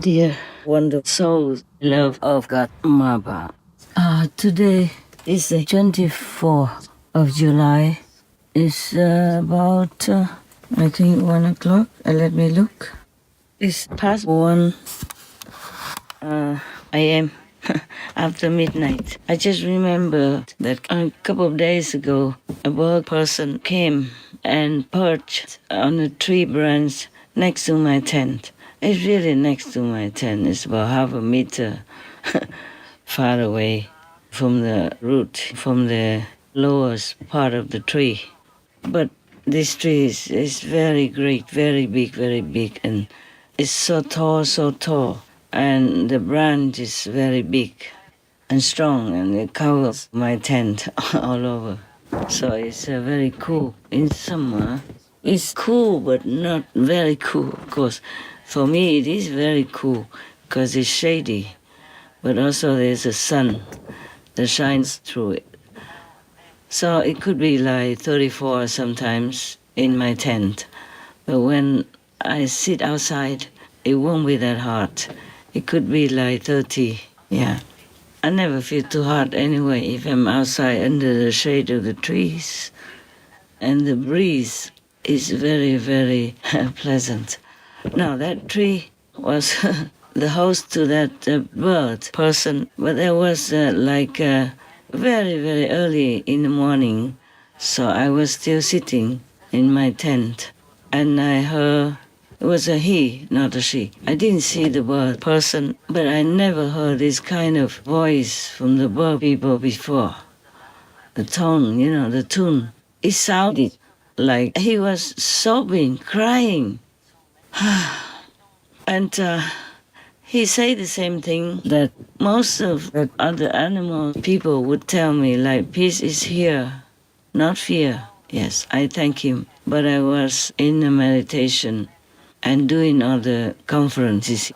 Dear wonderful souls, love of God, Mother. Today is the 24th of July. It's about, I think, 1 o'clock. Let me look. It's past 1 a.m. after midnight. I just remembered that a couple of days ago, a bird person came and perched on a tree branch next to my tent. It's really next to my tent. It's about half a meter far away from the root, from the lowest part of the tree. But this tree is very great, very big, and it's so tall, and the branch is very big and strong, and it covers my tent all over. So it's very cool. In summer, it's cool, but not very cool, of course. For me, it is very cool because it's shady, but also there's a sun that shines through it. So it could be like 34 sometimes in my tent, but when I sit outside, it won't be that hot. It could be like 30, yeah. I never feel too hot anyway if I'm outside under the shade of the trees, and the breeze is very, very pleasant. Now, that tree was the host to that bird person, but there was very, very early in the morning, so I was still sitting in my tent, and I heard, it was a he, not a she. I didn't see the bird person, but I never heard this kind of voice from the bird people before. The tone, the tune, it sounded like he was sobbing, crying. And he said the same thing that most of the other animal people would tell me, like, peace is here, not fear. Yes, I thank him. But I was in a meditation and doing other conferences.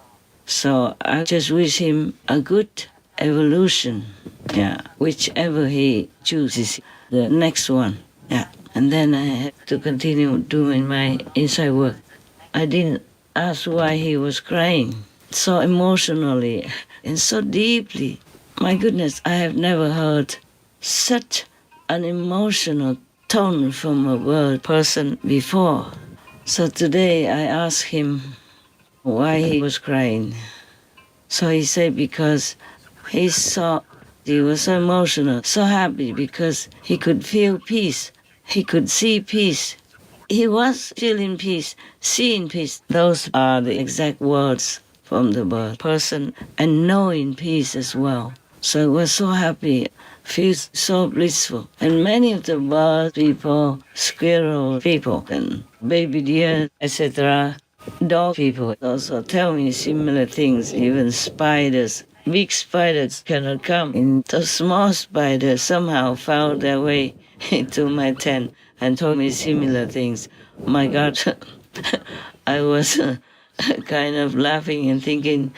So I just wish him a good evolution, yeah, whichever he chooses, the next one, yeah. And then I have to continue doing my inside work. I didn't ask why he was crying so emotionally and so deeply. My goodness, I have never heard such an emotional tone from a bird person before. So today I asked him why he was crying. So he said because he was so emotional, so happy because he could feel peace. He could see peace. He was feeling peace, seeing peace. Those are the exact words from the bird person, and knowing peace as well. So I was so happy, feels so blissful. And many of the bird people, squirrel people, and baby deer, etc., dog people also tell me similar things. Even spiders, big spiders cannot come. And the small spiders somehow found their way into my tent and told me similar things. My God, I was kind of laughing and thinking,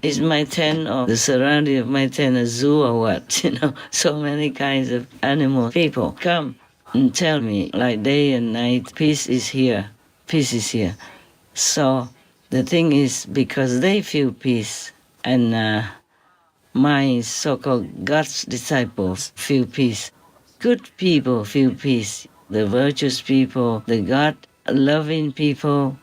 is my tent or the surrounding of my tent a zoo or what? So many kinds of animal people come and tell me, like day and night, peace is here, peace is here. So the thing is, because they feel peace, and my so-called God's disciples feel peace, good people feel peace, the virtuous people, the God-loving people,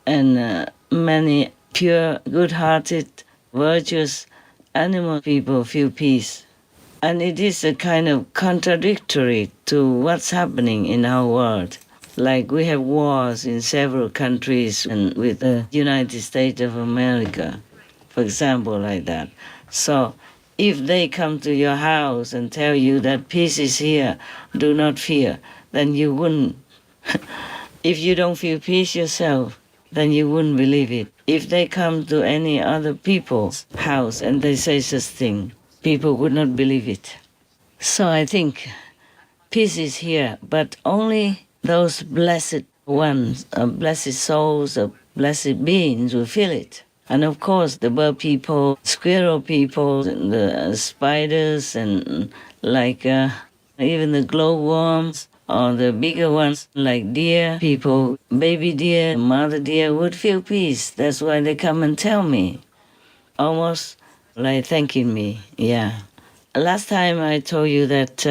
and many pure, good-hearted, virtuous animal people feel peace. And it is a kind of contradictory to what's happening in our world. Like we have wars in several countries and with the United States of America, for example, like that. So if they come to your house and tell you that peace is here, do not fear, then you wouldn't. If you don't feel peace yourself, then you wouldn't believe it. If they come to any other people's house and they say such thing, people would not believe it. So I think peace is here, but only those blessed ones, blessed souls, blessed beings will feel it. And of course, the bird people, squirrel people, the spiders, and even the glowworms, or the bigger ones like deer people, baby deer, mother deer would feel peace. That's why they come and tell me, almost like thanking me. Yeah. Last time I told you that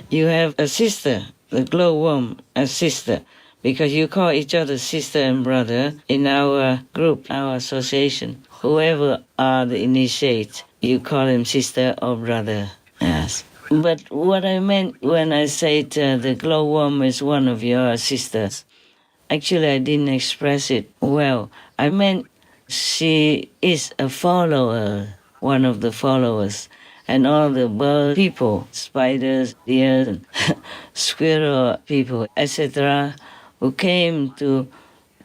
you have a sister, the glowworm, a sister, because you call each other sister and brother in our group, our association. Whoever are the initiate, you call him sister or brother. Yes. But what I meant when I said the glowworm is one of your sisters, actually I didn't express it well. I meant she is a follower, one of the followers. And all the bird people, spiders, deer, and squirrel people, etc., who came to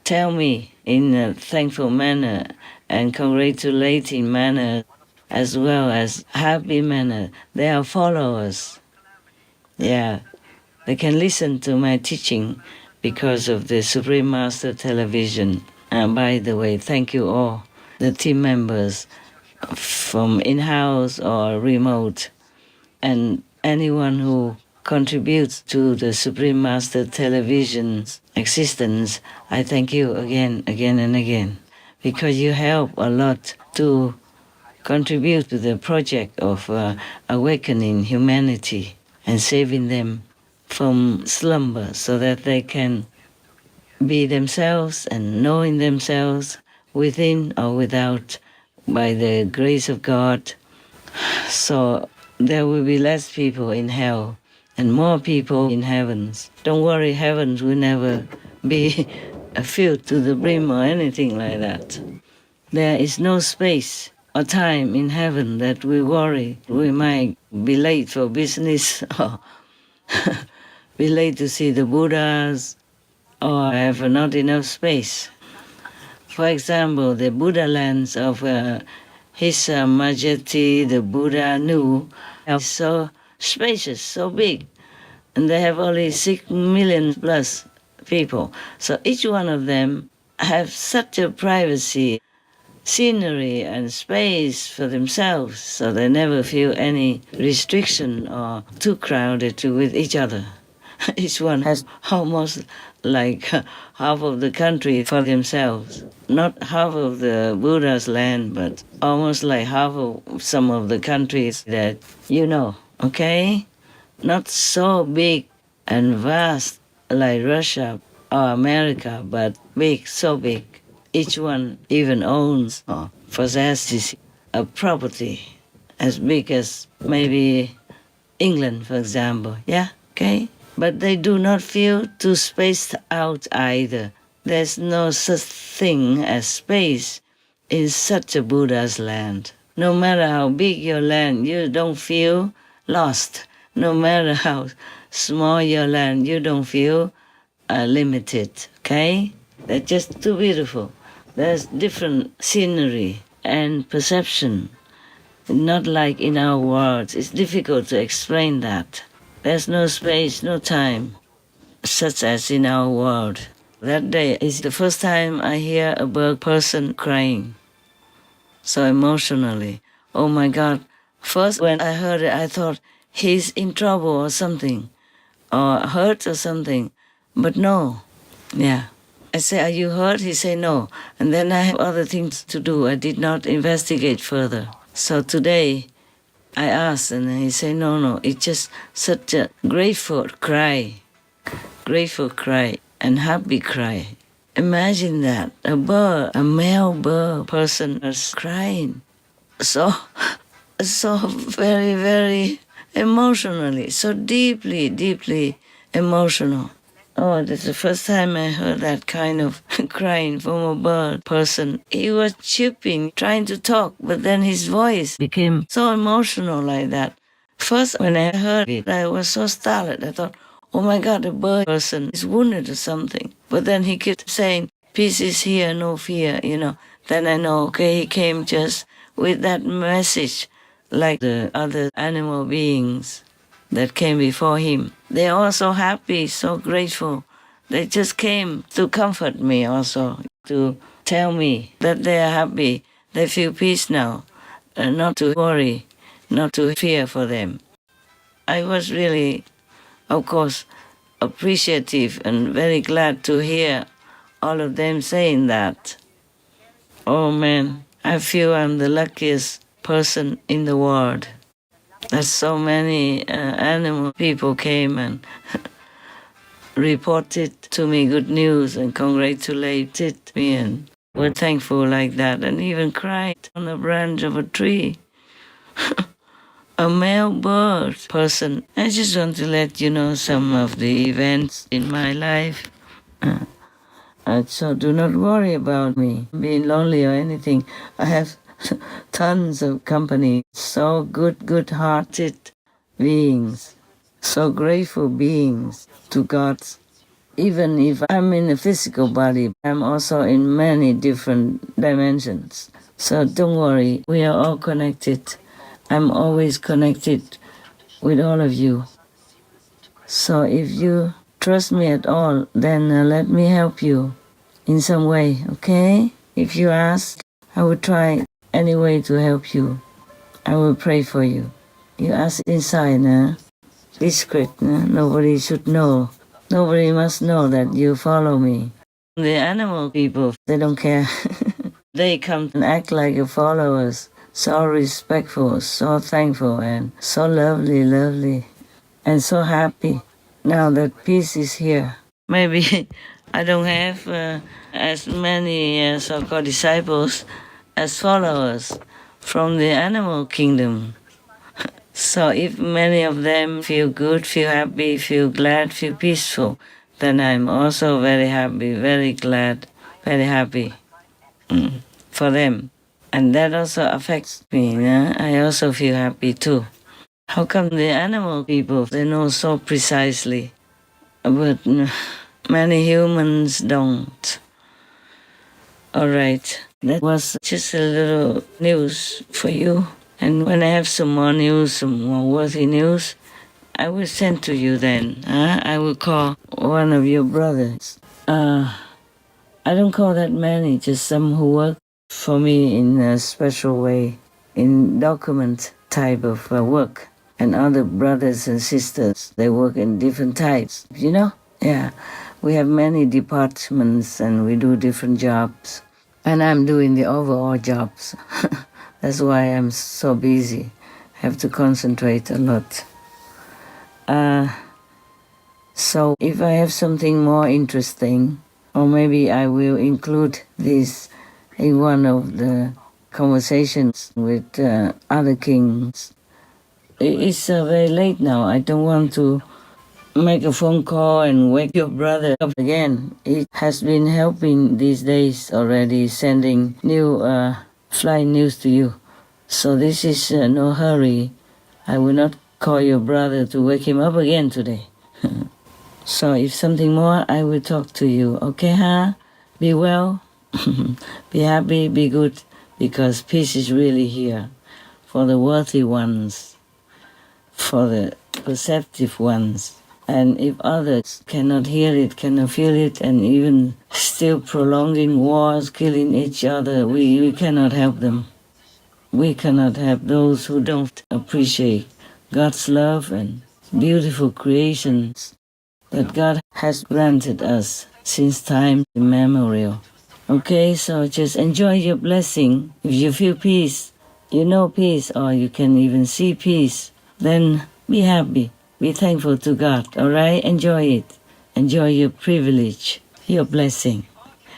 tell me in a thankful manner and congratulating manner as well as happy manner. They are followers. Yeah, they can listen to my teaching because of the Supreme Master Television. And by the way, thank you all, the team members from in-house or remote, and anyone who contributes to the Supreme Master Television's existence. I thank you again and again, because you help a lot to contribute to the project of awakening humanity and saving them from slumber so that they can be themselves and knowing themselves within or without by the grace of God. So there will be less people in hell and more people in heavens. Don't worry, heavens will never be filled to the brim or anything like that. There is no space or time in heaven that we worry we might be late for business or be late to see the Buddhas or have not enough space. For example, the Buddha lands of His Majesty, the Buddha Nu, are so spacious, so big, and they have only 6 million plus people. So each one of them have such a privacy, scenery and space for themselves, so they never feel any restriction or too crowded with each other. Each one has almost like half of the country for themselves. Not half of the Buddha's land, but almost like half of some of the countries that you know, okay? Not so big and vast like Russia or America, but big, so big. Each one even owns or possesses a property as big as maybe England, for example. Yeah, okay? But they do not feel too spaced out either. There's no such thing as space in such a Buddha's land. No matter how big your land, you don't feel lost. No matter how small your land, you don't feel limited, okay? They're just too beautiful. There's different scenery and perception. Not like in our world. It's difficult to explain that. There's no space, no time, such as in our world. That day is the first time I hear a bird person crying so emotionally. Oh my God. First when I heard it, I thought he's in trouble or something, or hurt or something. But no. Yeah. I say, are you hurt? He say, no. And then I have other things to do. I did not investigate further. So today, I asked, and he said, no, it's just such a grateful cry, and happy cry. Imagine that, a bird, a male bird person is crying. So very, very emotionally, so deeply emotional. Oh, that's the first time I heard that kind of crying from a bird person. He was chirping, trying to talk, but then his voice became so emotional like that. First, when I heard it, I was so startled. I thought, oh my God, the bird person is wounded or something. But then he kept saying, peace is here, no fear, Then I know, okay, he came just with that message, like the other animal beings that came before him. They are all so happy, so grateful. They just came to comfort me also, to tell me that they are happy, they feel peace now, and not to worry, not to fear for them. I was really of course, appreciative and very glad to hear all of them saying that. Oh man, I feel I'm the luckiest person in the world. That so many animal people came and reported to me good news and congratulated me and were thankful like that and even cried on the branch of a tree. A male bird person. I just want to let you know some of the events in my life. So do not worry about me being lonely or anything. I have tons of company, so good-hearted beings, so grateful beings to God. Even if I'm in a physical body, I'm also in many different dimensions. So don't worry, we are all connected. I'm always connected with all of you. So if you trust me at all, then let me help you in some way, okay? If you ask, I will try any way to help you. I will pray for you. You ask inside, discreet, nobody should know. Nobody must know that you follow me. The animal people, they don't care. They come and act like your followers. So respectful, so thankful, and so lovely, and so happy. Now that peace is here. Maybe I don't have as many so-called disciples as followers from the animal kingdom. So if many of them feel good, feel happy, feel glad, feel peaceful, then I'm also very happy, very glad, very happy for them. And that also affects me. I also feel happy too. How come the animal people, they know so precisely, but many humans don't? All right, that was just a little news for you. And when I have some more news, some more worthy news, I will send to you then. I will call one of your brothers. I don't call that many, just some who work for me in a special way, in document type of work. And other brothers and sisters, they work in different types, you know? Yeah, we have many departments and we do different jobs. And I'm doing the overall jobs. That's why I'm so busy. Have to concentrate a lot. So if I have something more interesting, or maybe I will include this in one of the conversations with other kings. It's very late now. I don't want to make a phone call and wake your brother up again. He has been helping these days already, sending new flight news to you. So this is no hurry. I will not call your brother to wake him up again today. So if something more, I will talk to you. Okay, huh? Be well, be happy, be good, because peace is really here for the worthy ones, for the perceptive ones. And if others cannot hear it, cannot feel it, and even still prolonging wars, killing each other, we cannot help them. We cannot help those who don't appreciate God's love and beautiful creations that God has granted us since time immemorial. Okay, so just enjoy your blessing. If you feel peace, you know peace, or you can even see peace, then be happy. Be thankful to God, all right? Enjoy it. Enjoy your privilege, your blessing.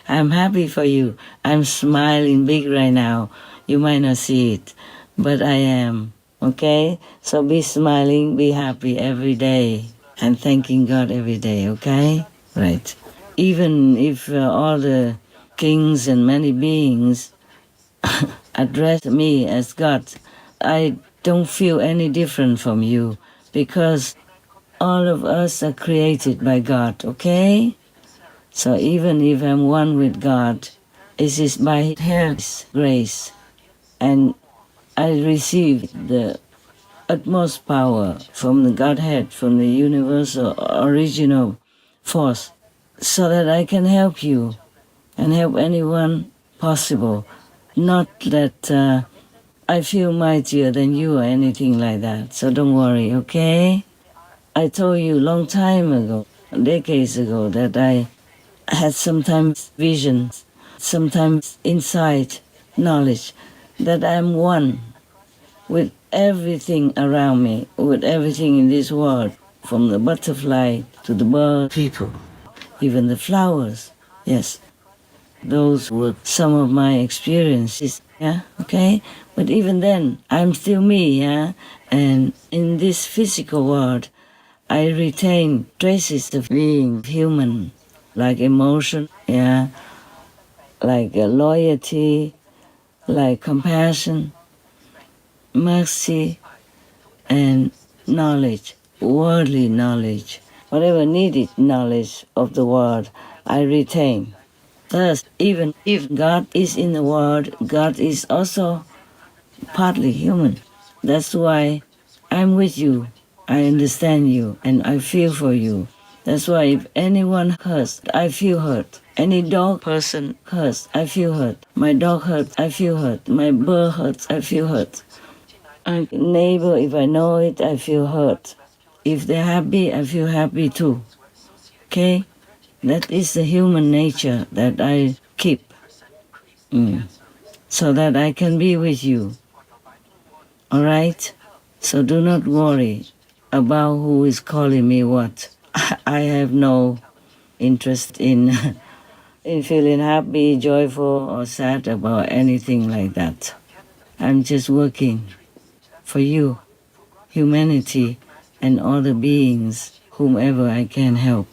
I'm happy for you. I'm smiling big right now. You might not see it, but I am, okay? So be smiling, be happy every day, and thanking God every day, okay? Right. Even if all the kings and many beings address me as God, I don't feel any different from you, because all of us are created by God, okay? So even if I'm one with God, it is by His grace. And I receive the utmost power from the Godhead, from the universal original force, so that I can help you and help anyone possible. Not that I feel mightier than you or anything like that, so don't worry, okay? I told you a long time ago, decades ago, that I had sometimes visions, sometimes insight, knowledge, that I'm one with everything around me, with everything in this world, from the butterfly to the bird, people, even the flowers. Yes, those were some of my experiences, yeah, okay? But even then, I'm still me, yeah? And in this physical world, I retain traces of being human, like emotion, yeah, like loyalty, like compassion, mercy, and knowledge, worldly knowledge. Whatever needed knowledge of the world, I retain. Thus, even if God is in the world, God is also partly human. That's why I'm with you. I understand you and I feel for you. That's why if anyone hurts, I feel hurt. Any dog person hurts, I feel hurt. My dog hurts, I feel hurt. My bird hurts, I feel hurt. A neighbor, if I know it, I feel hurt. If they're happy, I feel happy too. Okay? That is the human nature that I keep. So that I can be with you. All right? So do not worry about who is calling me what. I have no interest in feeling happy, joyful, or sad about anything like that. I'm just working for you, humanity, and all the beings, whomever I can help.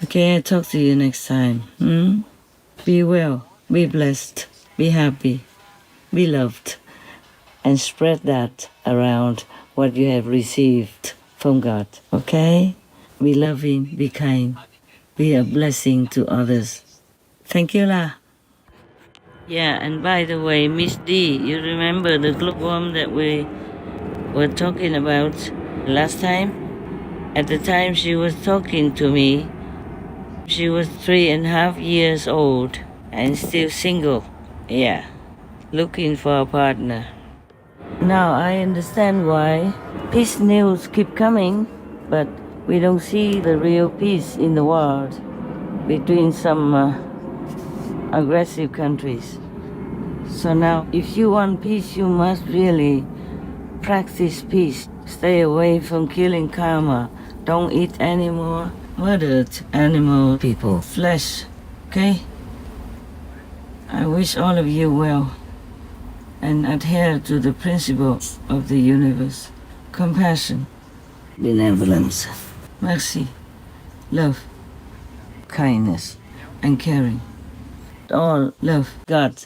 Okay, I'll talk to you next time. Be well, be blessed, be happy, be loved, and spread that around what you have received from God. Okay? Be loving, be kind, be a blessing to others. Thank you lah. Yeah, and by the way, Miss D, you remember the glowworm that we were talking about last time? At the time she was talking to me, she was 3.5 years old and still single. Yeah, looking for a partner. Now I understand why peace news keep coming, but we don't see the real peace in the world between some aggressive countries. So now, if you want peace, you must really practice peace. Stay away from killing karma. Don't eat any more murdered animal people, flesh, okay? I wish all of you well and adhere to the principles of the universe. Compassion, benevolence, mercy, love, kindness, and caring. All love God